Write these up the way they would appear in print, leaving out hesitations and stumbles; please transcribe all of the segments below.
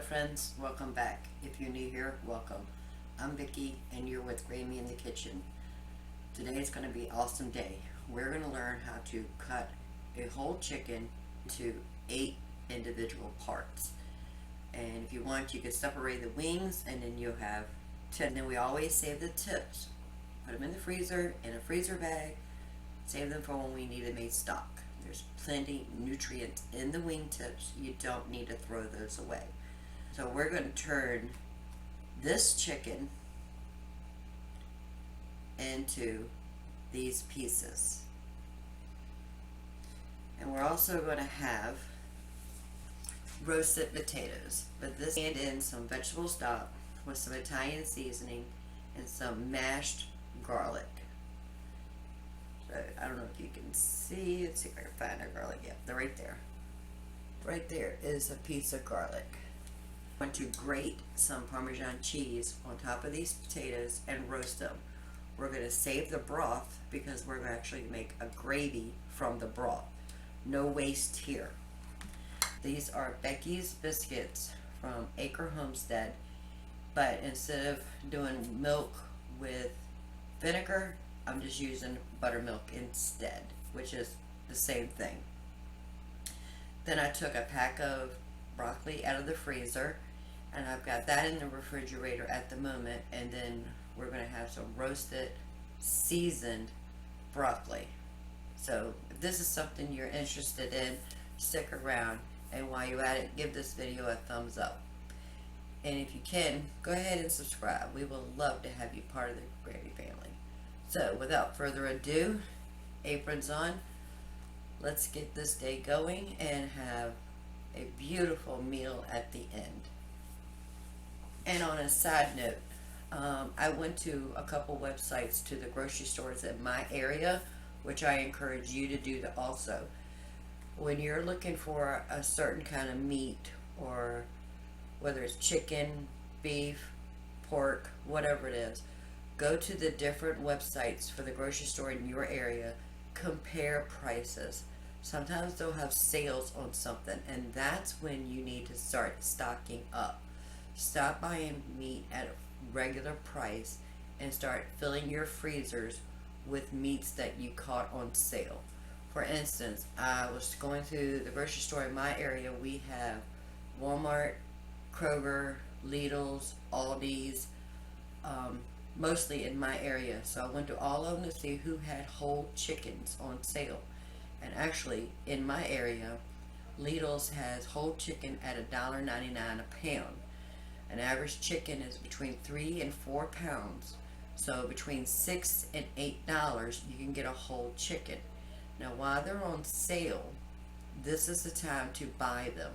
friends, welcome back. If you're new here, welcome. I'm Vicki and you're with Grammy in the Kitchen. Today is going to be an awesome day. We're going to learn how to cut a whole chicken into 8 individual parts. And if you want, you can separate the wings and then you'll have 10. And then we always save the tips. Put them in the freezer, in a freezer bag. Save them for when we need to make stock. There's plenty nutrients in the wing tips. You don't need to throw those away. So we're going to turn this chicken into these pieces. And we're also going to have roasted potatoes. But this and in some vegetable stock with some Italian seasoning and some mashed garlic. I don't know if you can see. Let's see if I can find our garlic. Yeah, they're right there. Right there is a piece of garlic. I want to grate some Parmesan cheese on top of these potatoes and roast them. We're going to save the broth because we're going to actually make a gravy from the broth. No waste here. These are Becky's biscuits from Acre Homestead, but instead of doing milk with vinegar, I'm just using buttermilk instead, which is the same thing. Then I took a pack of broccoli out of the freezer, and I've got that in the refrigerator at the moment, and then we're going to have some roasted, seasoned broccoli. So if this is something you're interested in, stick around, and while you're at it, give this video a thumbs up. And if you can, go ahead and subscribe. We will love to have you part of the Gravy family. So without further ado, aprons on, let's get this day going and have a beautiful meal at the end. And on a side note, I went to a couple websites to the grocery stores in my area, which I encourage you to do also. When you're looking for a certain kind of meat, or whether it's chicken, beef, pork, whatever it is, go to the different websites for the grocery store in your area, compare prices. Sometimes they'll have sales on something, and that's when you need to start stocking up. Stop buying meat at a regular price and start filling your freezers with meats that you caught on sale. For instance, I was going through the grocery store in my area. We have Walmart, Kroger, Lidl's, Aldi's, mostly in my area. So I went to all of them to see who had whole chickens on sale. And actually, in my area, Lidl's has whole chicken at $1.99 a pound. An average chicken is between 3 and 4 pounds. So between $6 and $8, you can get a whole chicken. Now, while they're on sale, this is the time to buy them.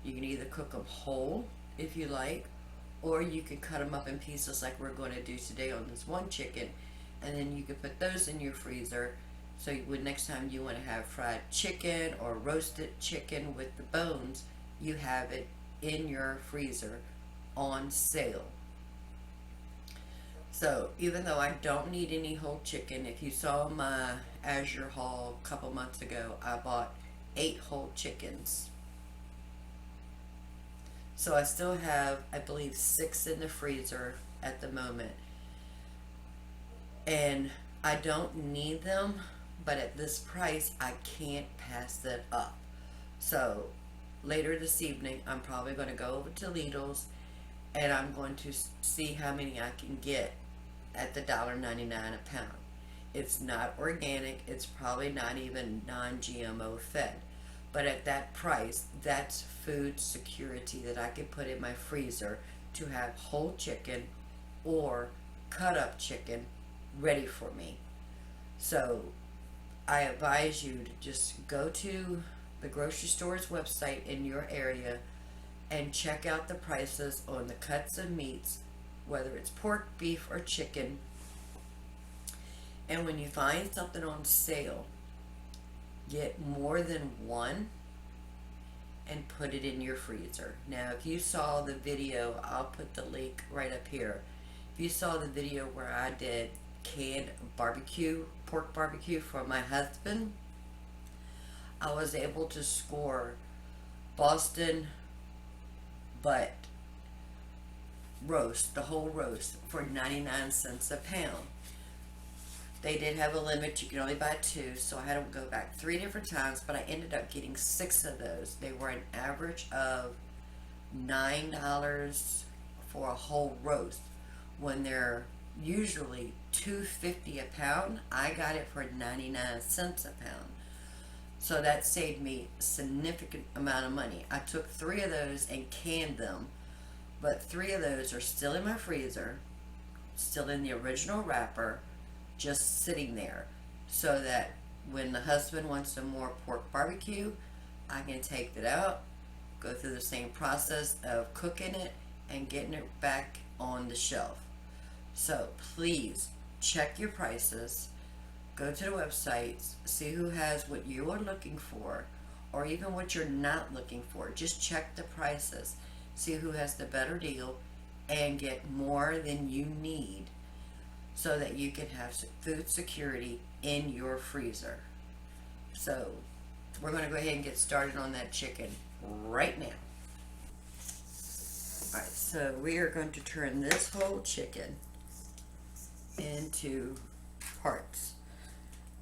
You can either cook them whole, if you like, or you can cut them up in pieces like we're going to do today on this one chicken, and then you can put those in your freezer. So when next time you want to have fried chicken or roasted chicken with the bones, you have it in your freezer on sale. So even though I don't need any whole chicken, if you saw my Azure haul a couple months ago, I bought 8 whole chickens. So I still have, I believe, 6 in the freezer at the moment. And I don't need them, but at this price, I can't pass that up. So later this evening, I'm probably going to go over to Lidl's and I'm going to see how many I can get at the $1.99 a pound. It's not organic. It's probably not even non-GMO fed. But at that price, that's food security that I can put in my freezer to have whole chicken or cut up chicken ready for me. So I advise you to just go to the grocery store's website in your area and check out the prices on the cuts of meats, whether it's pork, beef, or chicken. And when you find something on sale, get more than one and put it in your freezer. Now, if you saw the video, I'll put the link right up here. If you saw the video where I did canned barbecue, pork barbecue for my husband, I was able to score Boston butt roast, the whole roast, for 99 cents a pound. They did have a limit, you could only buy two, so I had to go back 3 different times, but I ended up getting 6 of those. They were an average of $9 for a whole roast. When they're usually $2.50 a pound, I got it for 99 cents a pound. So that saved me a significant amount of money. I took 3 of those and canned them, but 3 of those are still in my freezer, still in the original wrapper, just sitting there, so that when the husband wants some more pork barbecue, I can take it out, go through the same process of cooking it and getting it back on the shelf. So please check your prices, go to the websites, see who has what you are looking for, or even what you're not looking for. Just check the prices, see who has the better deal, and get more than you need, so that you can have food security in your freezer. So we're going to go ahead and get started on that chicken right now. Alright, so we are going to turn this whole chicken into parts.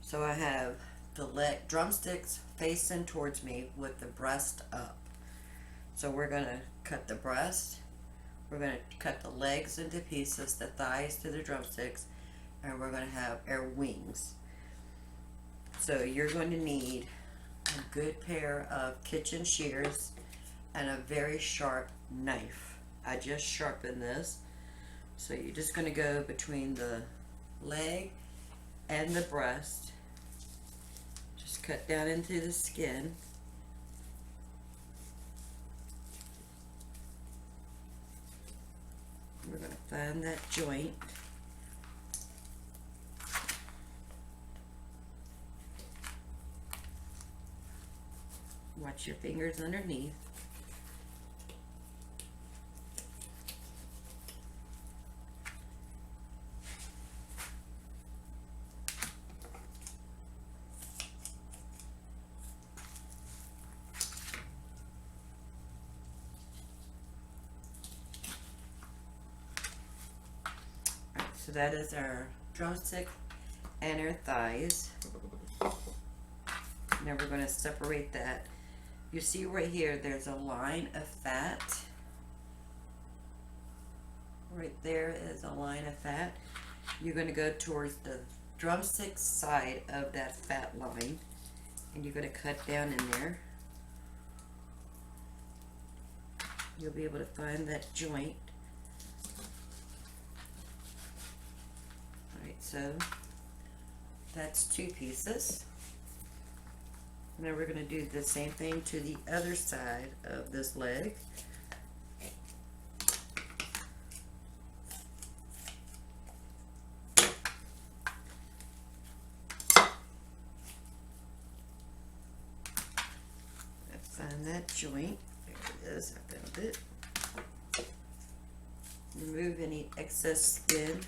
So I have the drumsticks facing towards me with the breast up. So we're going to cut the breast. We're going to cut the legs into pieces, the thighs to the drumsticks, and we're going to have our wings. So you're going to need a good pair of kitchen shears and a very sharp knife. I just sharpened this. So you're just going to go between the leg and the breast. Just cut down into the skin. We're going to find that joint. Watch your fingers underneath. So that is our drumstick and our thighs. Now we're going to separate that. You see right here, there's a line of fat. Right there is a line of fat. You're going to go towards the drumstick side of that fat line, and you're going to cut down in there. You'll be able to find that joint. So that's 2 pieces. Now we're going to do the same thing to the other side of this leg. Find that joint. There it is. I found it. Remove any excess skin.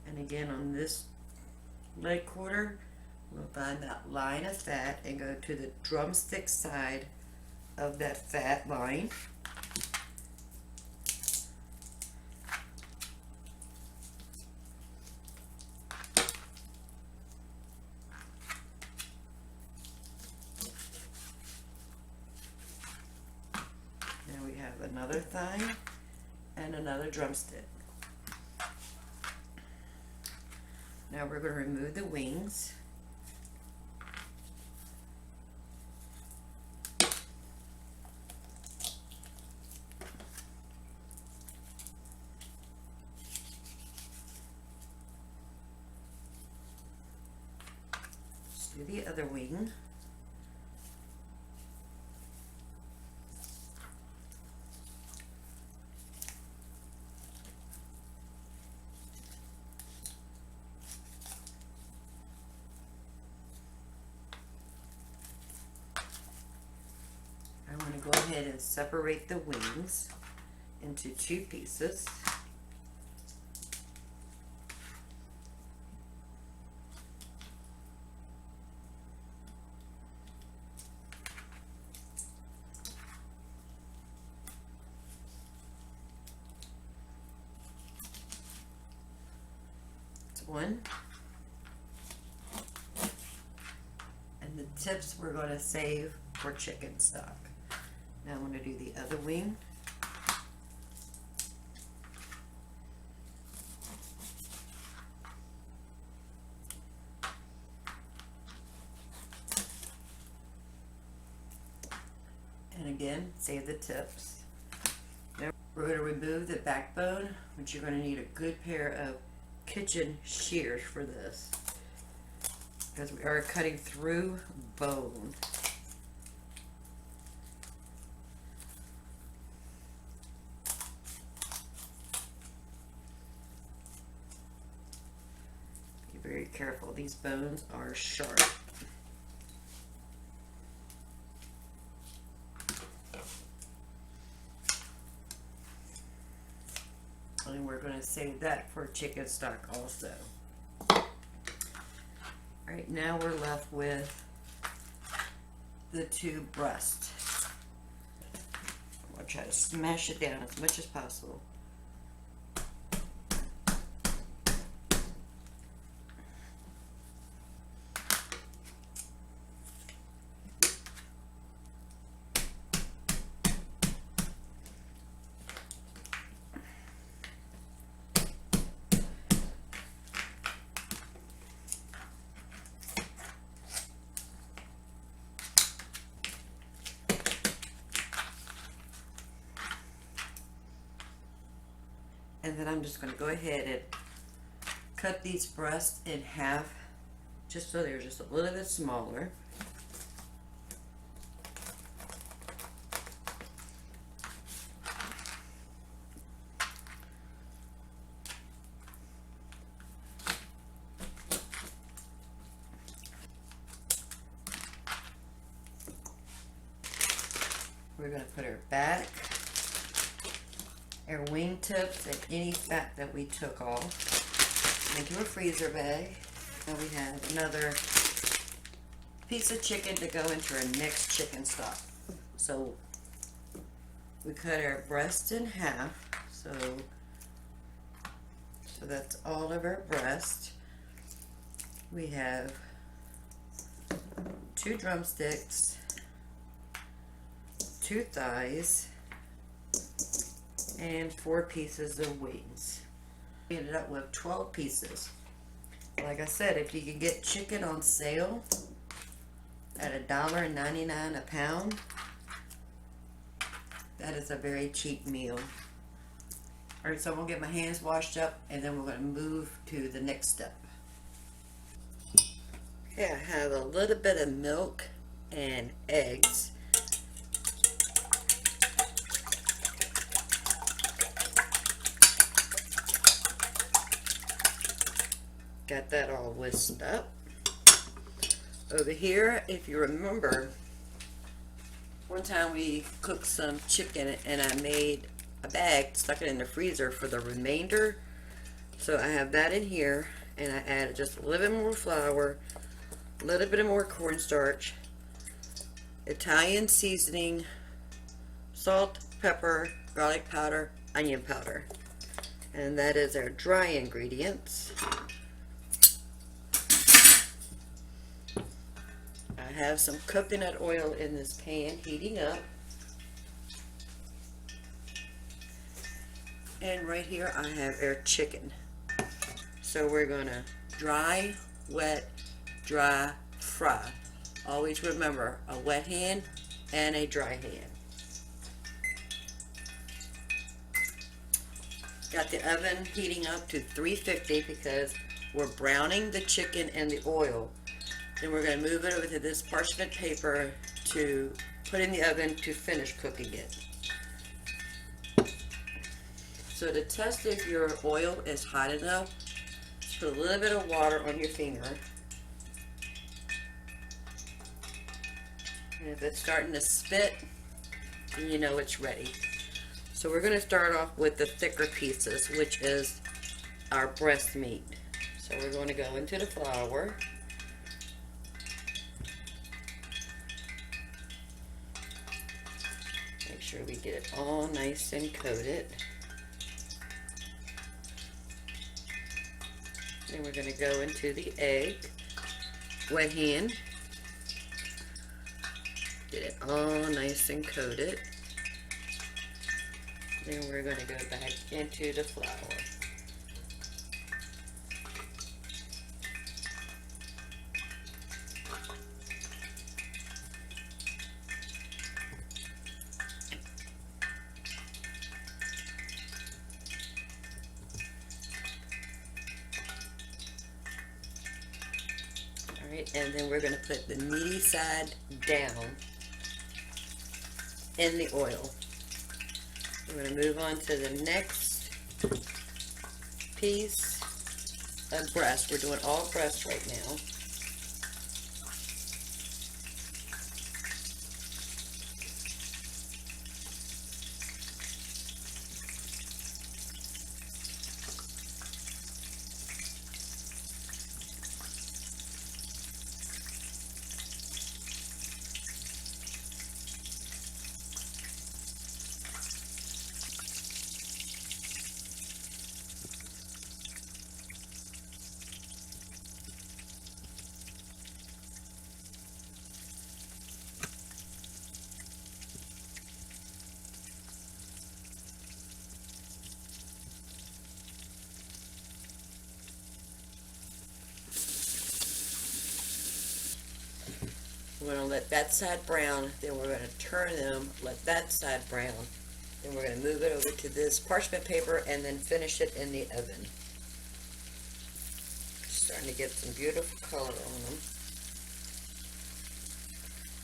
And again, on this leg quarter, we'll find that line of fat and go to the drumstick side of that fat line. Now we have another thigh and another drumstick. Now we're going to remove the wings. Let's do the other wing. I'm going to go ahead and separate the wings into 2 pieces. It's 1. And the tips we're going to save for chicken stock. Now I'm going to do the other wing. And again, save the tips. Now we're going to remove the backbone, but you're going to need a good pair of kitchen shears for this, because we are cutting through bone. Be very careful, these bones are sharp. And we're going to save that for chicken stock also. Alright, now we're left with the 2 breasts. I'm going to try to smash it down as much as possible. And then I'm just going to go ahead and cut these breasts in half, just so they're just a little bit smaller. We're going to put our back, our wing tips, and any fat that we took off into a freezer bag. And we have another piece of chicken to go into our next chicken stock. So we cut our breast in half, so that's all of our breast. We have 2 drumsticks, 2 thighs, and 4 pieces of wings. We ended up with 12 pieces. Like I said, if you can get chicken on sale at $1.99 a pound, that is a very cheap meal. Alright, so I'm going to get my hands washed up, and then we're going to move to the next step. Okay, I have a little bit of milk and eggs. Got that all whisked up. Over here, if you remember, one time we cooked some chicken and I made a bag, stuck it in the freezer for the remainder. So I have that in here, and I added just a little bit more flour, a little bit more cornstarch, Italian seasoning, salt, pepper, garlic powder, onion powder. And that is our dry ingredients. I have some coconut oil in this pan heating up. And right here I have our chicken. So we're going to dry, wet, dry, fry. Always remember a wet hand and a dry hand. Got the oven heating up to 350 because we're browning the chicken in the oil. Then we're going to move it over to this parchment paper to put in the oven to finish cooking it. So to test if your oil is hot enough, just put a little bit of water on your finger. And if it's starting to spit, then you know it's ready. So we're going to start off with the thicker pieces, which is our breast meat. So we're going to go into the flour. Make sure we get it all nice and coated. Then we're going to go into the egg, wet hand. Get it all nice and coated. Then we're going to go back into the flour. Alright, and then we're going to put the meaty side down in the oil. We're going to move on to the next piece of breast. We're doing all breast right now. We're going to let that side brown, then we're going to turn them, let that side brown, then we're going to move it over to this parchment paper and then finish it in the oven. Starting to get some beautiful color on them.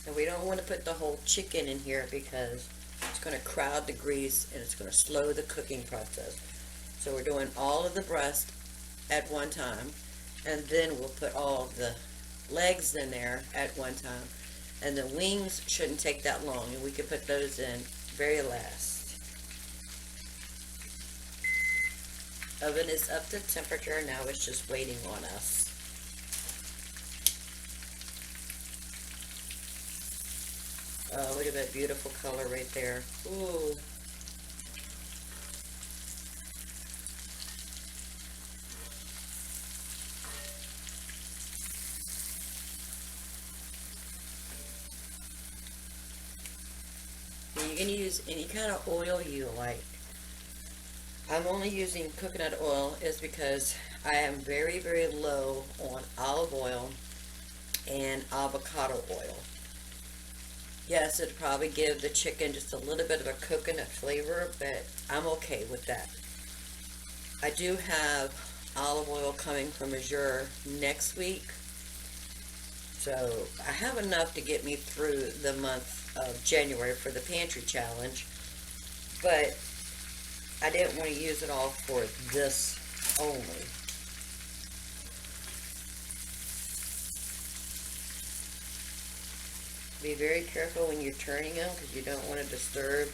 And we don't want to put the whole chicken in here because it's going to crowd the grease and it's going to slow the cooking process. So we're doing all of the breast at one time, and then we'll put all of the legs in there at one time, and the wings shouldn't take that long, and we can put those in very last. Oven is up to temperature. Now it's just waiting on us. Oh, look at that beautiful color right there. Ooh. You can use any kind of oil you like. I'm only using coconut oil is because I am very, very low on olive oil and avocado oil. Yes, it'd probably give the chicken just a little bit of a coconut flavor, but I'm okay with that. I do have olive oil coming from Azure next week, so I have enough to get me through the month of January for the pantry challenge, but I didn't want to use it all for this only. Be very careful when you're turning them because you don't want to disturb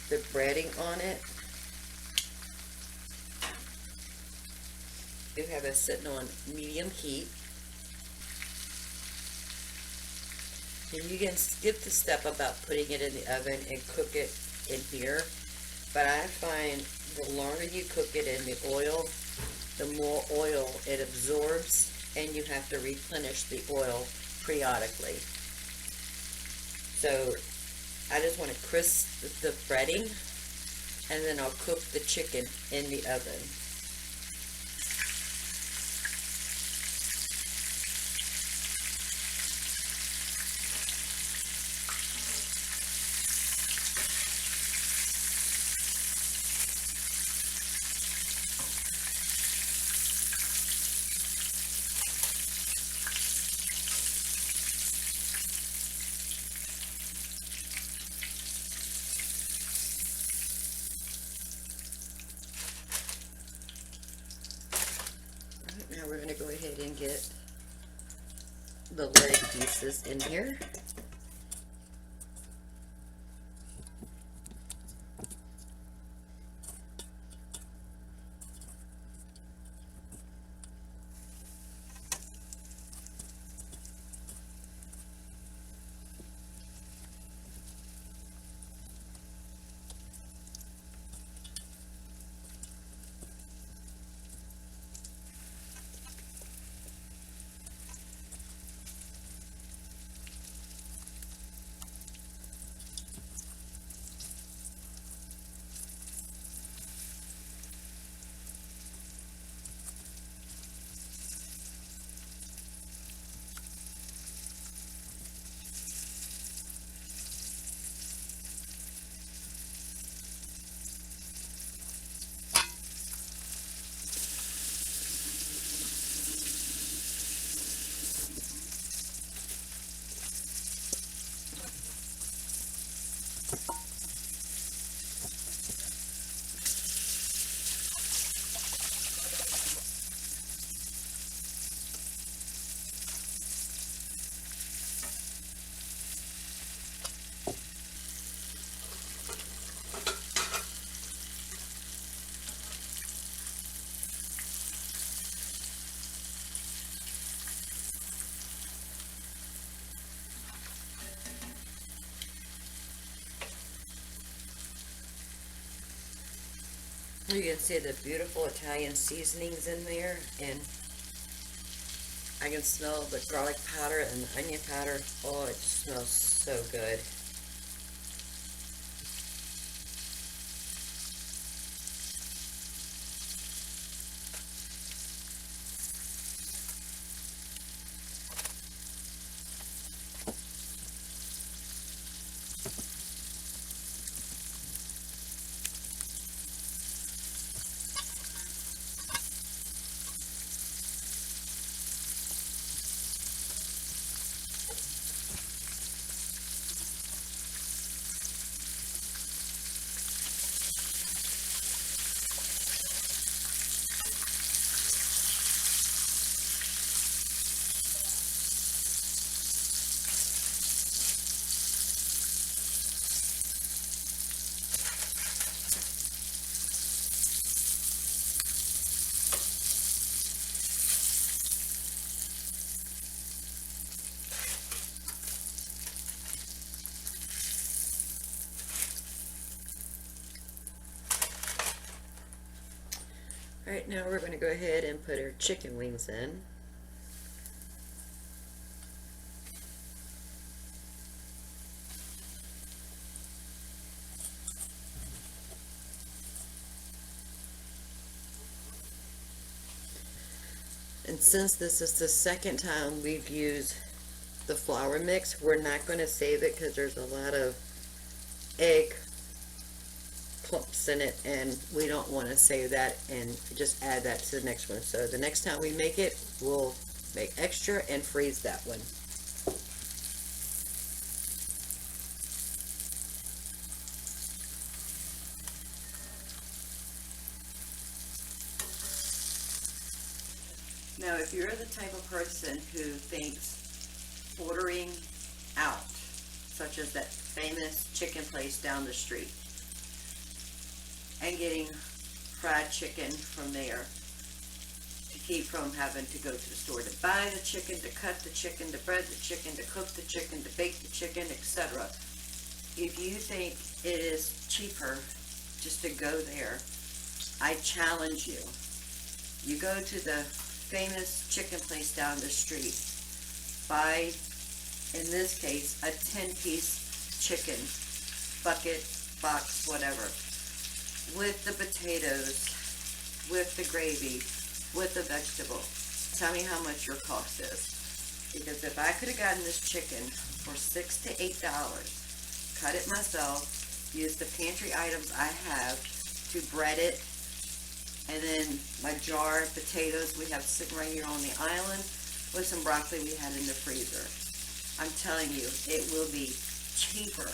the breading on it. You have it sitting on medium heat. And you can skip the step about putting it in the oven and cook it in here. But I find the longer you cook it in the oil, the more oil it absorbs, and you have to replenish the oil periodically. So I just want to crisp the breading, and then I'll cook the chicken in the oven. Now we're going to go ahead and get the leg pieces in here. You can see the beautiful Italian seasonings in there, and I can smell the garlic powder and the onion powder. Oh, it just smells so good. Alright, now we're going to go ahead and put our chicken wings in. And since this is the second time we've used the flour mix, we're not going to save it because there's a lot of egg clumps in it, and we don't want to save that and just add that to the next one. So the next time we make it, we'll make extra and freeze that one. Now, if you're the type of person who thinks ordering out, such as that famous chicken place down the street, and getting fried chicken from there, to keep from having to go to the store to buy the chicken, to cut the chicken, to bread the chicken, to cook the chicken, to bake the chicken, etc. If you think it is cheaper just to go there, I challenge you. You go to the famous chicken place down the street, buy, in this case, a 10-piece chicken, bucket, box, whatever, with the potatoes, with the gravy, with the vegetable. Tell me how much your cost is. Because if I could have gotten this chicken for $6 to $8, cut it myself, use the pantry items I have to bread it, and then my jar of potatoes we have sitting right here on the island with some broccoli we had in the freezer. I'm telling you, it will be cheaper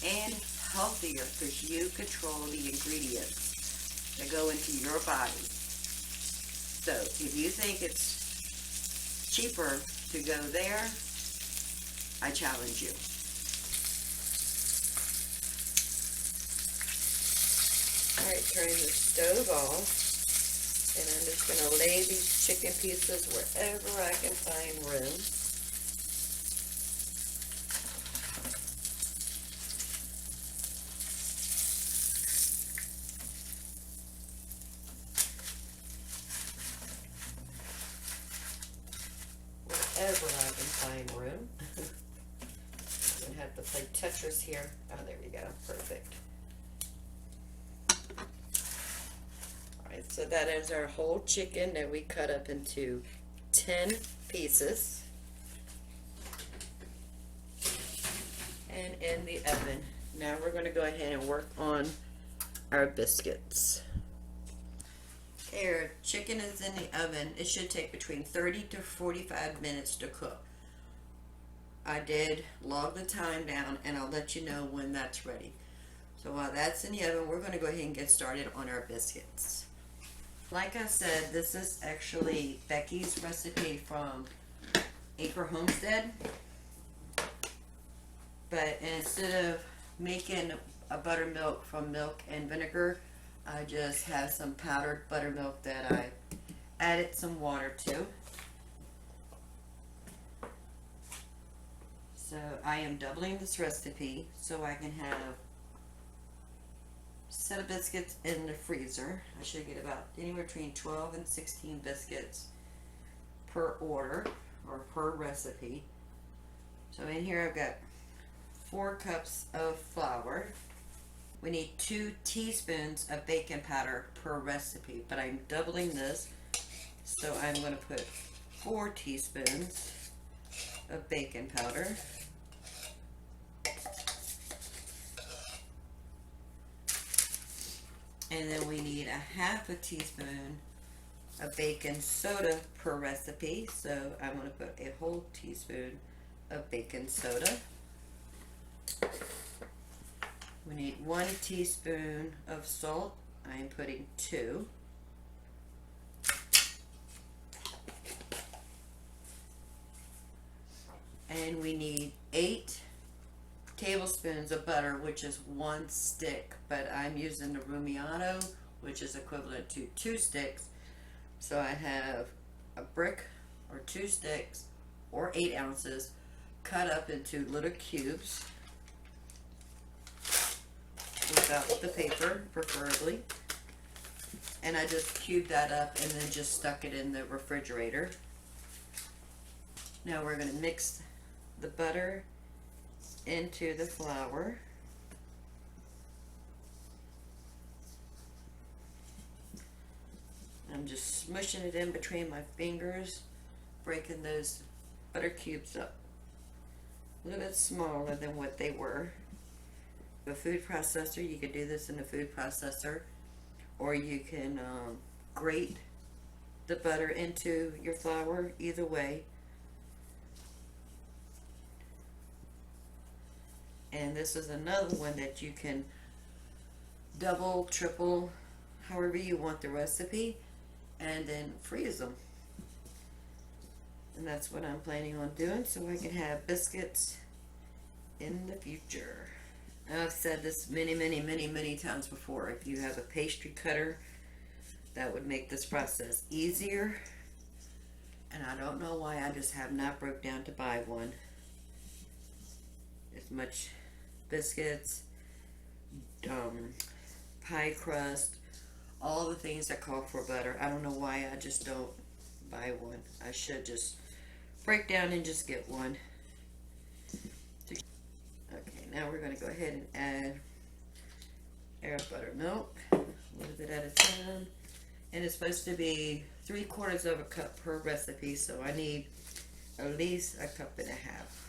and healthier because you control the ingredients that go into your body. So if you think it's cheaper to go there, I challenge you. Alright, turning the stove off, and I'm just going to lay these chicken pieces wherever I can find room. Wherever I can find room. I'm going to have to play Tetris here. Oh, there we go. Perfect. Alright, so that is our whole chicken that we cut up into 10 pieces. And in the oven. Now we're going to go ahead and work on our biscuits. Okay, our chicken is in the oven. It should take between 30 to 45 minutes to cook. I did log the time down, and I'll let you know when that's ready. So while that's in the oven, we're going to go ahead and get started on our biscuits. Like I said, this is actually Becky's recipe from Acre Homestead. But instead of making a buttermilk from milk and vinegar, I just have some powdered buttermilk that I added some water to. So I am doubling this recipe so I can have set of biscuits in the freezer. I should get about anywhere between 12 and 16 biscuits per order or per recipe. So in here I've got 4 cups of flour. We need 2 teaspoons of baking powder per recipe, but I'm doubling this, so I'm going to put 4 teaspoons of baking powder. And then we need a half a teaspoon of baking soda per recipe, so I'm going to put a whole teaspoon of baking soda. We need 1 teaspoon of salt. I am putting 2. And we need 8 tablespoons of butter, which is 1 stick, but I'm using the Rumiano, which is equivalent to 2 sticks. So I have a brick or 2 sticks or 8 ounces cut up into little cubes without the paper, preferably. And I just cubed that up and then just stuck it in the refrigerator. Now we're going to mix the butter into the flour. I'm just smushing it in between my fingers, breaking those butter cubes up a little bit smaller than what they were. A food processor, you could do this in a food processor, or you can grate the butter into your flour, either way. And this is another one that you can double, triple, however you want the recipe, and then freeze them. And that's what I'm planning on doing, so I can have biscuits in the future. Now, I've said this many times before. If you have a pastry cutter, that would make this process easier. And I don't know why I just have not broke down to buy one. As much biscuits, pie crust, all the things that call for butter. I don't know why I just don't buy one. I should just break down and just get one. Okay, now we're going to go ahead and add our buttermilk, a little bit at a time. And it's supposed to be 3/4 of a cup per recipe, so I need at least a cup and a half.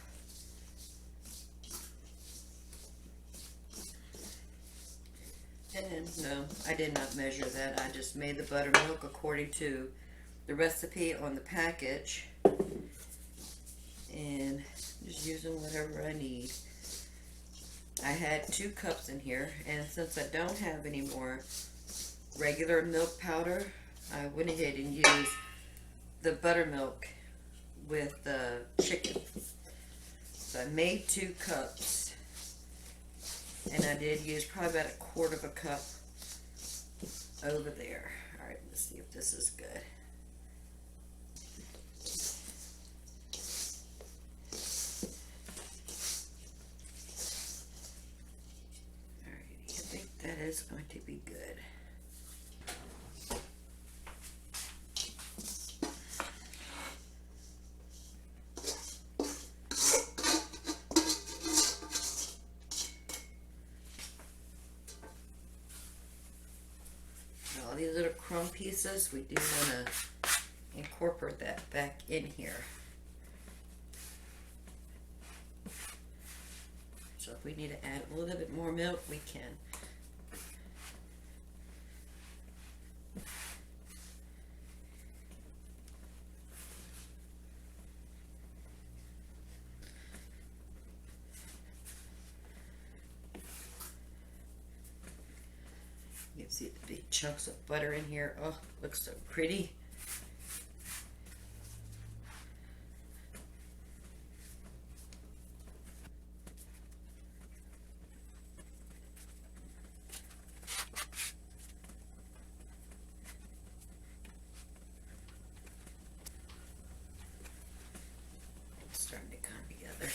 And no, I did not measure that. I just made the buttermilk according to the recipe on the package. And just using whatever I need. I had 2 cups in here, and since I don't have any more regular milk powder, I went ahead and used the buttermilk with the chicken. So I made 2 cups. And I did use probably about 1/4 of a cup over there. Alright, let's see if this is good. Alrighty, I think that is going to be good. These little crumb pieces, we do want to incorporate that back in here. So if we need to add a little bit more milk, we can. You can see the big chunks of butter in here. Oh, looks so pretty. It's starting to come together.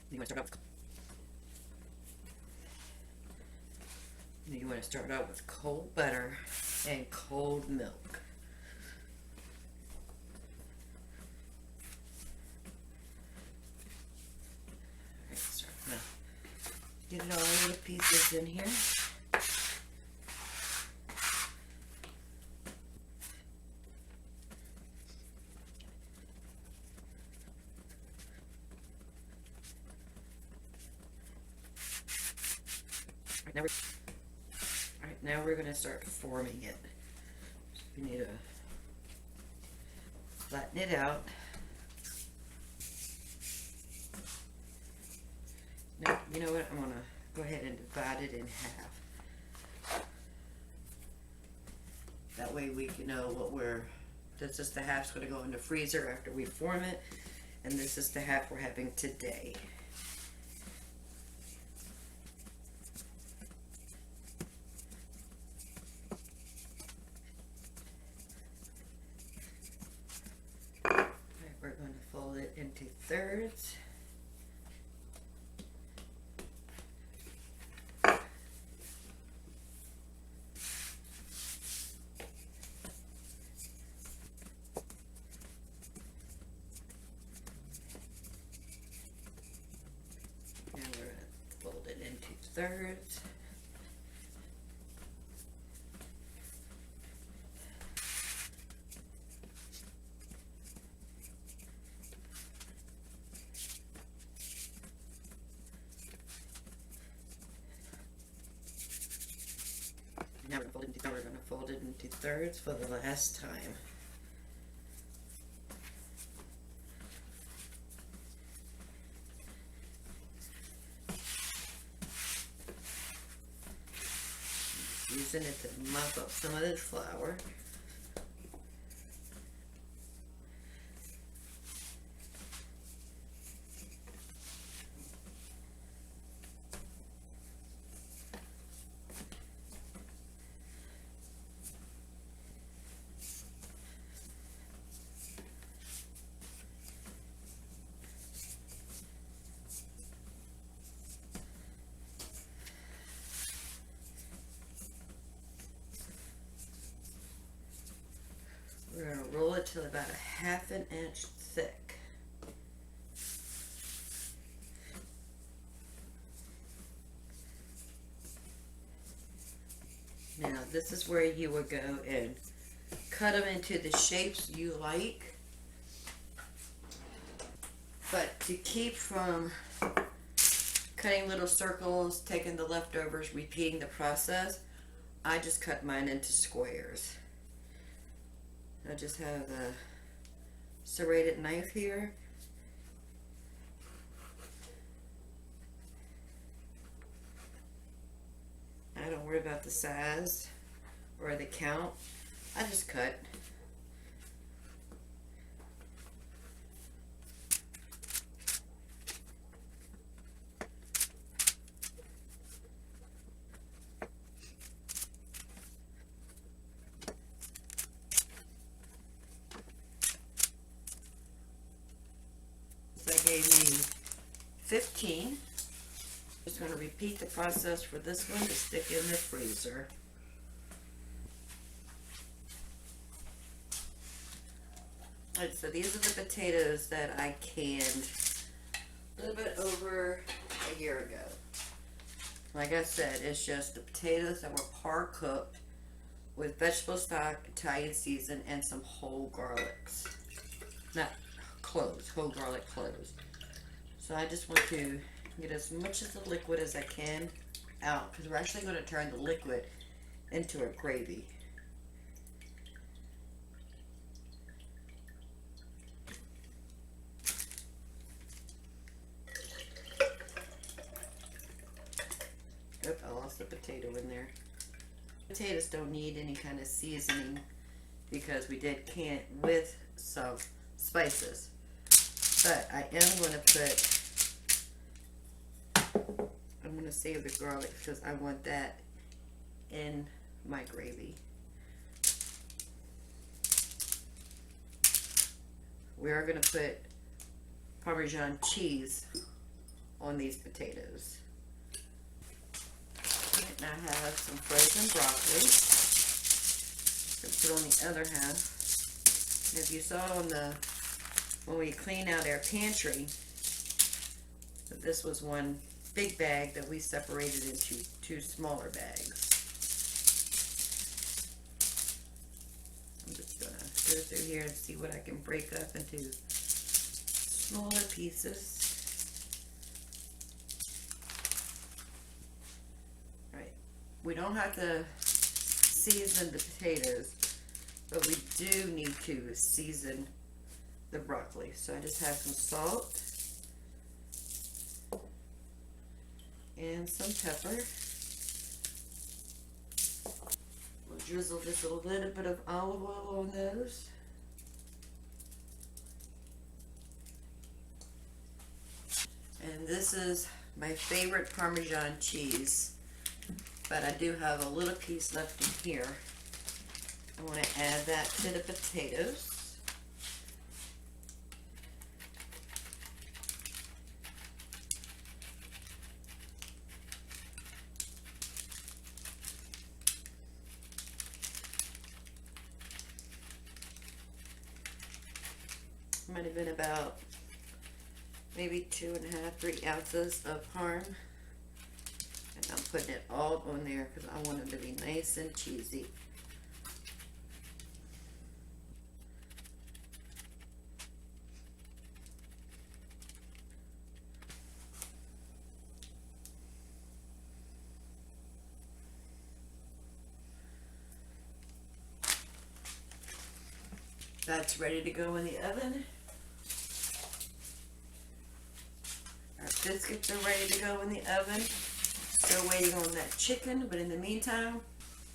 You want to start out with cold butter and cold milk. Alright, so I'm gonna get it all in the pieces in here. Now we're going to start forming it. We need to flatten it out. Now, you know what? I'm going to go ahead and divide it in half. That way we can know what this is the half's going to go in the freezer after we form it, and this is the half we're having today. We're going to fold it into thirds. Now we're going to fold it into thirds. Now we're going to fold it into thirds for the last time. Using it to mop up some of this flour. We're going to roll it till about a ½ inch thick. Now this is where you would go and cut them into the shapes you like. But to keep from cutting little circles, taking the leftovers, repeating the process, I just cut mine into squares. I just have a serrated knife here. I don't worry about the size or the count. I just cut. That gave me 15. Just going to repeat the process for this one to stick in the freezer. Alright, so these are the potatoes that I canned a little bit over a year ago. Like I said, it's just the potatoes that were par cooked with vegetable stock, Italian season, and some whole garlics. Not cloves, whole garlic cloves. So I just want to get as much of the liquid as I can out, because we're actually going to turn the liquid into a gravy. Oop, I lost the potato in there. Potatoes don't need any kind of seasoning because we did can it with some spices. But I am going to put, I'm going to save the garlic because I want that in my gravy. We are going to put Parmesan cheese on these potatoes. And I have some frozen broccoli to put on the other half. And if you saw on when we cleaned out our pantry, that this was one big bag that we separated into two smaller bags. I'm just gonna go through here and see what I can break up into smaller pieces. Right. We don't have to season the potatoes, but we do need to season the broccoli. So I just have some salt and some pepper. We'll drizzle just a little bit of olive oil on those. And this is my favorite Parmesan cheese, but I do have a little piece left in here. I want to add that to the potatoes. Might have been about maybe 2.5, 3 ounces of parm. And I'm putting it all on there because I want them to be nice and cheesy. That's ready to go in the oven. Our biscuits are ready to go in the oven. Still waiting on that chicken, but in the meantime,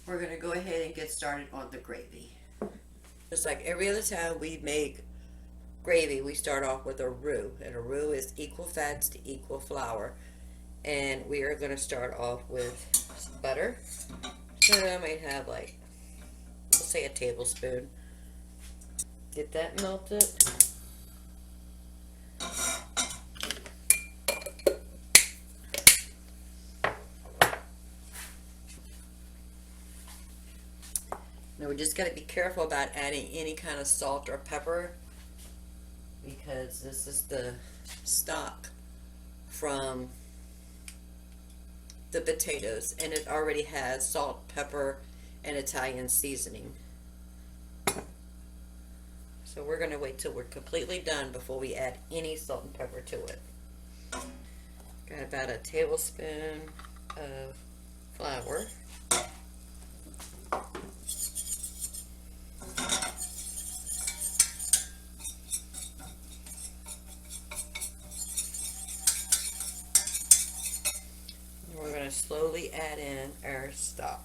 we're gonna go ahead and get started on the gravy. Just like every other time we make gravy, we start off with a roux, and a roux is equal fats to equal flour. And we are gonna start off with some butter. So I might have like, let's say a tablespoon. Get that melted. Now we just got to be careful about adding any kind of salt or pepper, because this is the stock from the potatoes and it already has salt, pepper, and Italian seasoning. So we're going to wait till we're completely done before we add any salt and pepper to it. Got about a tablespoon of flour. And we're going to slowly add in our stock.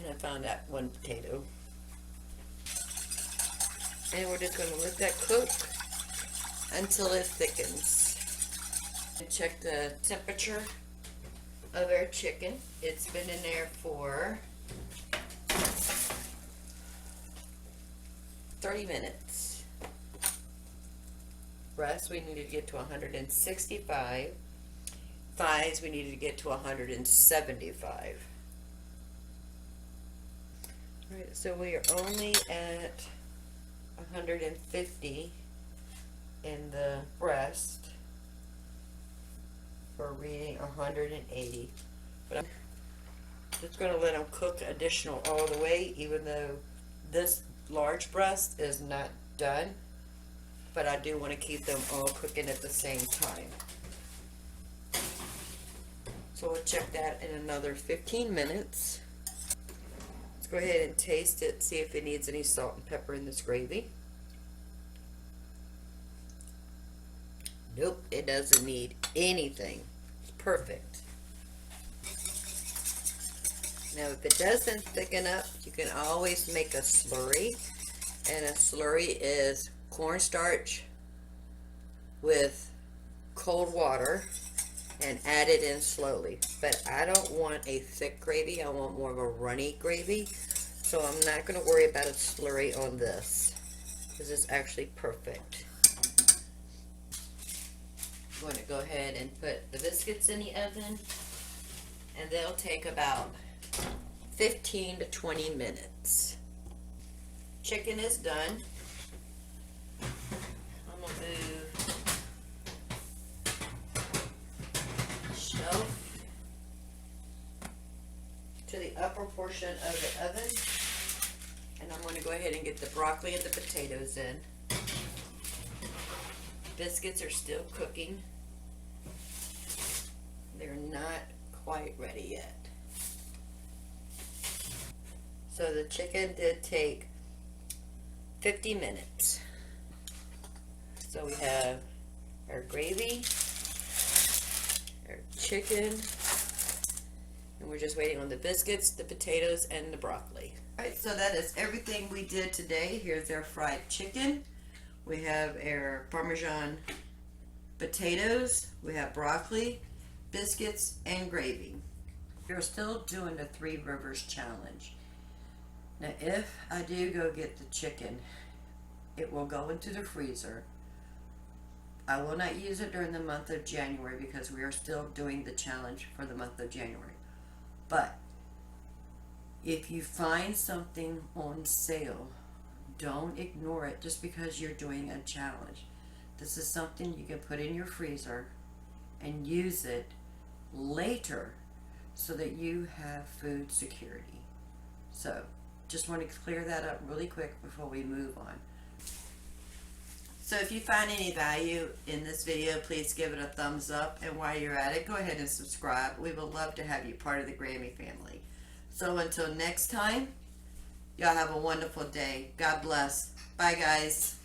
I found that one potato. And we're just going to let that cook until it thickens. And check the temperature of our chicken. It's been in there for 30 minutes. Breast we needed to get to 165. Thighs we needed to get to 175. Alright, so we are only at 150 in the breast. We're reading 180. But I'm just going to let them cook additional all the way, even though this large breast is not done. But I do want to keep them all cooking at the same time. So we'll check that in another 15 minutes. Let's go ahead and taste it, see if it needs any salt and pepper in this gravy. Nope, it doesn't need anything. It's perfect. Now, if it doesn't thicken up, you can always make a slurry. And a slurry is cornstarch with cold water and add it in slowly. But I don't want a thick gravy. I want more of a runny gravy. So I'm not going to worry about a slurry on this. This is actually perfect. I'm going to go ahead and put the biscuits in the oven. And they'll take about 15 to 20 minutes. Chicken is done. I'm going to move shelf to the upper portion of the oven. And I'm going to go ahead and get the broccoli and the potatoes in. Biscuits are still cooking. They're not quite ready yet. So the chicken did take 50 minutes. So we have our gravy, our chicken, and we're just waiting on the biscuits, the potatoes, and the broccoli. Alright, so that is everything we did today. Here's our fried chicken. We have our Parmesan potatoes, we have broccoli, biscuits, and gravy. We're still doing the Three Rivers Challenge. Now, if I do go get the chicken, it will go into the freezer. I will not use it during the month of January because we are still doing the challenge for the month of January. But if you find something on sale, don't ignore it just because you're doing a challenge. This is something you can put in your freezer and use it later so that you have food security. So, just want to clear that up really quick before we move on. So if you find any value in this video, please give it a thumbs up. And while you're at it, go ahead and subscribe. We would love to have you part of the Grammy family. So until next time, y'all have a wonderful day. God bless. Bye, guys.